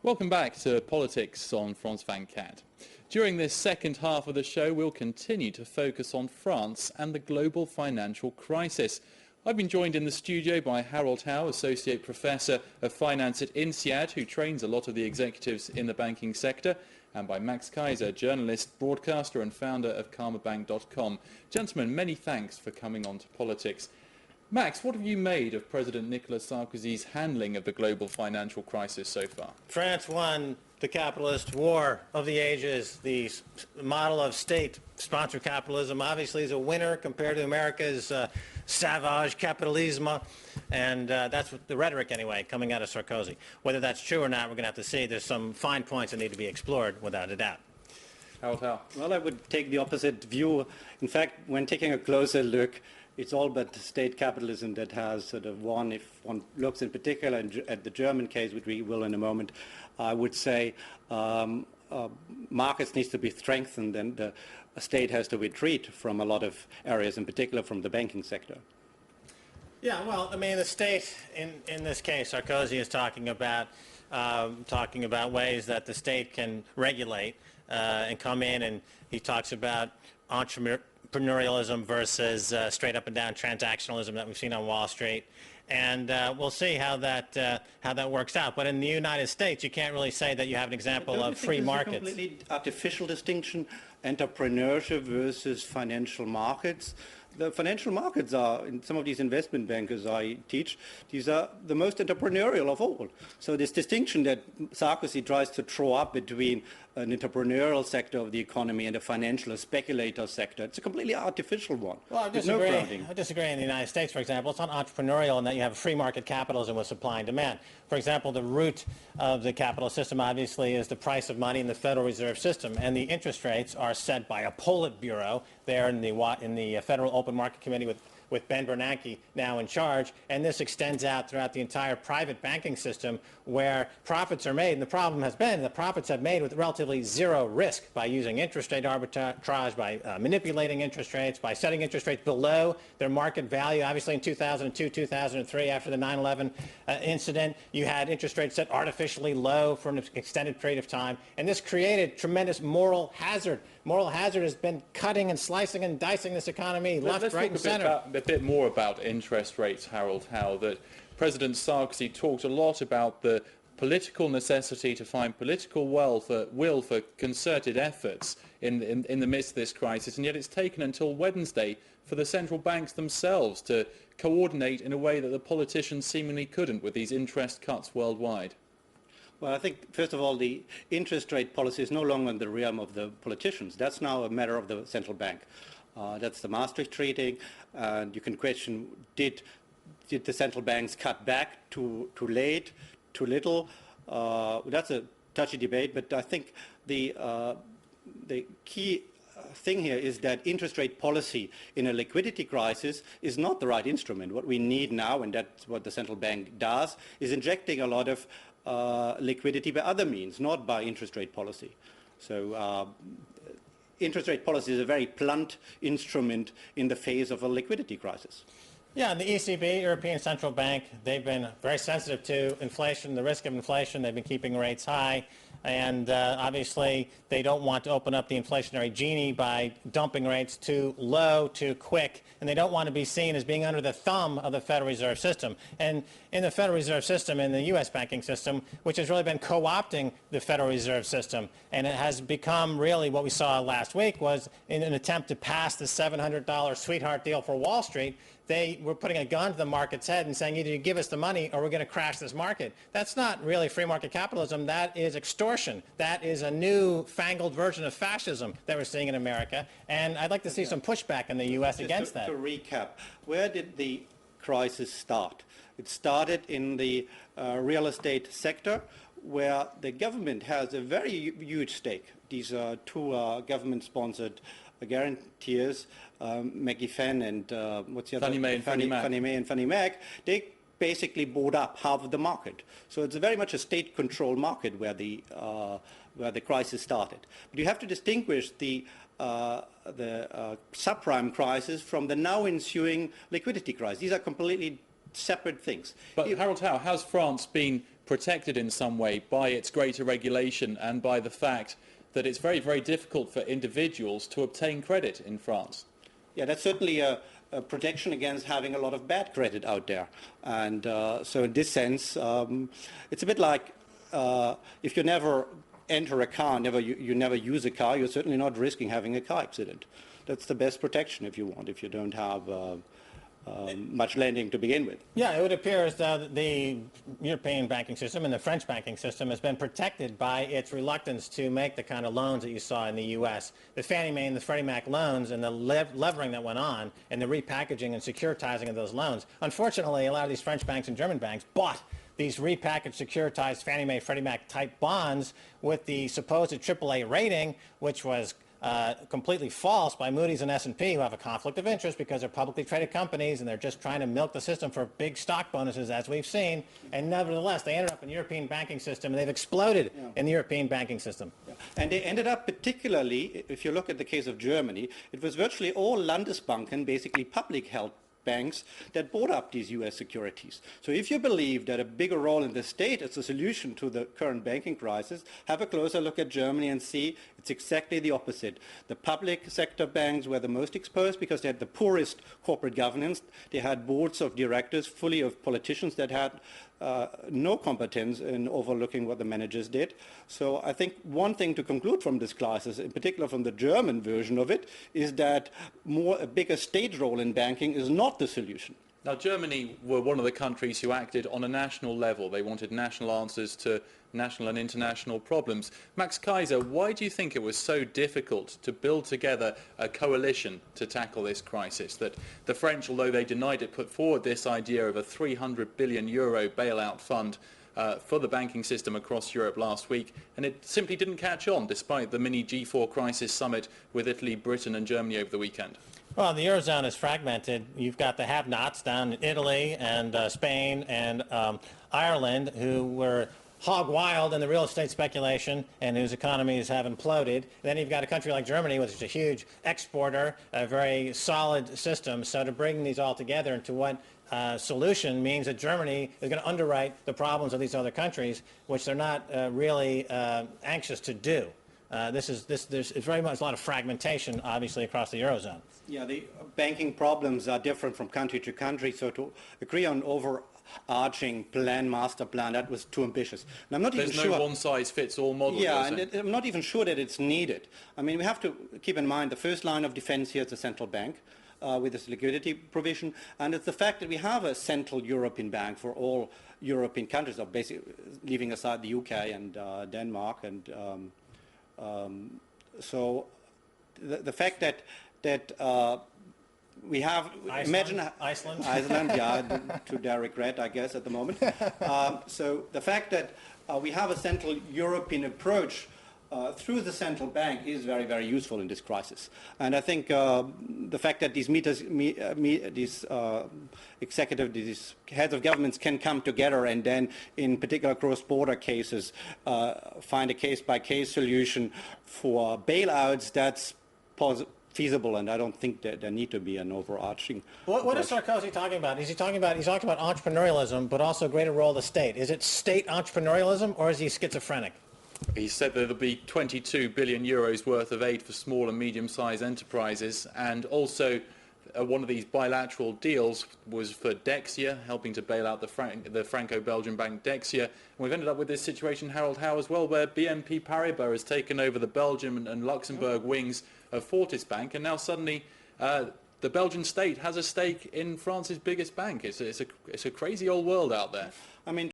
Welcome back to Politics on France 24. During this second half of the show, we'll continue to focus on France and the global financial crisis. I've been joined in the studio by Harold Howe, Associate Professor of Finance at INSEAD, who trains a lot of the executives in the banking sector, and by Max Keiser, journalist, broadcaster and founder of KarmaBank.com. Gentlemen, many thanks for coming on to Politics. Max, what have you made of President Nicolas Sarkozy's handling of the global financial crisis so far? France won the capitalist war of the ages. The model of state-sponsored capitalism obviously is a winner compared to America's savage capitalisme, and that's what the rhetoric, anyway, coming out of Sarkozy. Whether that's true or not, we're going to have to see. There's some fine points that need to be explored, without a doubt. Harold Howe. Well, I would take the opposite view. In fact, when taking a closer look, it's all but state capitalism that has sort of won. If one looks in particular at the German case, which we will in a moment, I would say markets needs to be strengthened, and the state has to retreat from a lot of areas, in particular from the banking sector. Yeah, well, I mean, the state, in this case, Sarkozy is talking about ways that the state can regulate and come in, and he talks about entrepreneurialism versus straight up and down transactionalism that we've seen on Wall Street, and we'll see how that works out. But in the United States, you can't really say that you have an example of free markets. Don't you think this is a completely artificial distinction, entrepreneurship versus financial markets? The financial markets are, in some of these investment bankers I teach, these are the most entrepreneurial of all. So this distinction that Sarkozy tries to throw up between an entrepreneurial sector of the economy and a financial speculator sector, it's a completely artificial one. Well, I disagree in the United States, for example. It's not entrepreneurial in that you have free market capitalism with supply and demand. For example, the root of the capital system, obviously, is the price of money in the Federal Reserve System, and the interest rates are set by a Politburo there in the Federal Open Market Committee with Ben Bernanke now in charge, and this extends out throughout the entire private banking system where profits are made. And the problem has been the profits have made with relatively zero risk by using interest rate arbitrage, by manipulating interest rates, by setting interest rates below their market value. Obviously, in 2002, 2003, after the 9/11 incident, you had interest rates set artificially low for an extended period of time, and this created tremendous moral hazard. Moral hazard has been cutting and slicing and dicing this economy left, right, and center. A bit more about interest rates, Harold Howe, that President Sarkozy talked a lot about the political necessity to find political will for concerted efforts in the midst of this crisis, and yet it's taken until Wednesday for the central banks themselves to coordinate in a way that the politicians seemingly couldn't with these interest cuts worldwide. Well, I think, first of all, the interest rate policy is no longer in the realm of the politicians. That's now a matter of the central bank. That's the Maastricht Treaty, and you can question, did the central banks cut back too late, too little? That's a touchy debate, but I think the key thing here is that interest rate policy in a liquidity crisis is not the right instrument. What we need now, and that's what the central bank does, is injecting a lot of liquidity by other means, not by interest rate policy. So interest rate policy is a very blunt instrument in the face of a liquidity crisis. Yeah, and the ECB, European Central Bank, they've been very sensitive to inflation, the risk of inflation. They've been keeping rates high. And obviously, they don't want to open up the inflationary genie by dumping rates too low, too quick. And they don't want to be seen as being under the thumb of the Federal Reserve System. And in the Federal Reserve System, in the U.S. banking system, which has really been co-opting the Federal Reserve System, and it has become really what we saw last week was in an attempt to pass the $700 sweetheart deal for Wall Street. They were putting a gun to the market's head and saying, either you give us the money or we're going to crash this market. That's not really free market capitalism. That is extortion. That is a new fangled version of fascism that we're seeing in America. And I'd like to see some pushback in the U.S. against that. To recap, where did the crisis start? It started in the real estate sector, where the government has a very huge stake. These are two government-sponsored guaranteers, McGiffen and what's the other? Fannie Mae and Freddie Mac. Fannie Mae and Fannie Mac. They basically bought up half of the market. So it's very much a state-controlled market where the crisis started. But you have to distinguish the subprime crisis from the now ensuing liquidity crisis. These are completely separate things. But Harold Howe, has France been protected in some way by its greater regulation and by the fact that it's very, very difficult for individuals to obtain credit in France? Yeah, that's certainly a protection against having a lot of bad credit out there. And so in this sense, it's a bit like if you never enter a car, you never use a car, you're certainly not risking having a car accident. That's the best protection if you want, if you don't have much lending to begin with. Yeah, it would appear as though the European banking system and the French banking system has been protected by its reluctance to make the kind of loans that you saw in the U.S. The Fannie Mae and the Freddie Mac loans and the levering that went on and the repackaging and securitizing of those loans. Unfortunately, a lot of these French banks and German banks bought these repackaged, securitized Fannie Mae, Freddie Mac type bonds with the supposed AAA rating, which was completely false by Moody's and S&P, who have a conflict of interest because they're publicly traded companies and they're just trying to milk the system for big stock bonuses, as we've seen. And nevertheless, they ended up in the European banking system, and they've exploded in the European banking system. Yeah. And they ended up particularly, if you look at the case of Germany, it was virtually all Landesbanken, basically public held banks, that bought up these U.S. securities. So if you believe that a bigger role in the state is a solution to the current banking crisis, have a closer look at Germany and see it's exactly the opposite. The public sector banks were the most exposed because they had the poorest corporate governance. They had boards of directors fully of politicians that had no competence in overlooking what the managers did. So I think one thing to conclude from this crisis, in particular from the German version of it, is that a bigger state role in banking is not the solution. Now, Germany were one of the countries who acted on a national level. They wanted national answers to national and international problems. Max Keiser, why do you think it was so difficult to build together a coalition to tackle this crisis? That the French, although they denied it, put forward this idea of a 300 billion euro bailout fund for the banking system across Europe last week, and it simply didn't catch on despite the mini G4 crisis summit with Italy, Britain and Germany over the weekend. Well, the eurozone is fragmented. You've got the have-nots down in Italy and Spain and Ireland, who were hog wild in the real estate speculation and whose economies have imploded. Then you've got a country like Germany, which is a huge exporter, a very solid system. So to bring these all together into one solution means that Germany is going to underwrite the problems of these other countries, which they're not really anxious to do. There's very much a lot of fragmentation, obviously, across the eurozone. Yeah, the banking problems are different from country to country. So to agree on overarching plan, master plan, that was too ambitious. And I'm not even sure. There's no one-size-fits-all model. Yeah, and I'm not even sure that it's needed. I mean, we have to keep in mind the first line of defense here is the central bank with this liquidity provision, and it's the fact that we have a central European bank for all European countries, basically leaving aside the UK and Denmark, and so the fact that we have Iceland, yeah, to their regret, I guess, at the moment. So the fact that we have a central European approach through the central bank is very, very useful in this crisis. And I think the fact that these these heads of governments can come together and then, in particular cross-border cases, find a case-by-case solution for bailouts, that's feasible, and I don't think that there need to be an overarching. What is Sarkozy talking about? He's talking about entrepreneurialism, but also a greater role of the state. Is it state entrepreneurialism, or is he schizophrenic? He said that there'll be 22 billion euros worth of aid for small and medium-sized enterprises, and also one of these bilateral deals was for Dexia, helping to bail out the Franco-Belgian bank Dexia. And we've ended up with this situation, Harold Howe, as well, where BNP Paribas has taken over the Belgium and Luxembourg wings of Fortis Bank, and now suddenly the Belgian state has a stake in France's biggest bank. It's a crazy old world out there. I mean,